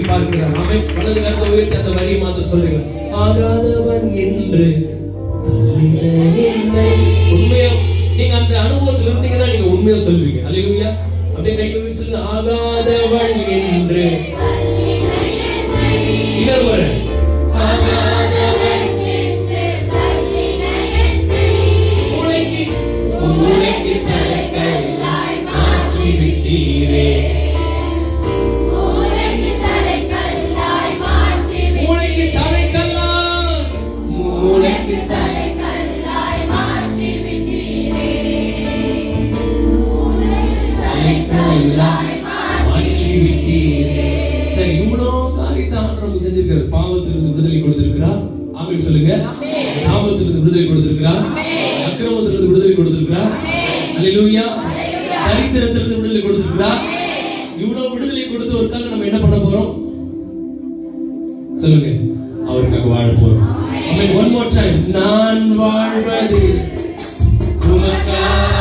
பார்க்கிறார். அவன் வலது கரத்தை உயர்த்தி அந்த வரியை மாத்திரம் சொல்லுங்க. ஆகாதவன் என்று தள்ளின என்னை. உண்மையா நீங்க அந்த அனுபவத்தில் இருந்தீங்கன்னா நீங்க உண்மையா சொல்வீங்க. அல்லேலூயா. அப்படியே கையை உயர்த்தி சொல்லுங்க. ஆகாதவன் என்று இன்னொரு பாவத்திலிருந்து விடுதலை கொடுத்திருக்கிறார். ஆமென் சொல்லுங்க. சாபத்திலிருந்து விடுதலை கொடுத்திருக்கிறார். அக்கிரமத்திலிருந்து விடுதலை கொடுத்திருக்கிறார். அல்லேலூயா. தரித்திரத்திலிருந்து விடுதலை கொடுத்திருக்கிறார். இவ்வளவு விடுதலை கொடுத்தவருக்காக நம்ம என்ன பண்ண போறோம் சொல்லுங்க? அவருக்காக வாழ போறோம். ஆமென். One more time. நான் வாழ்வது உமக்காக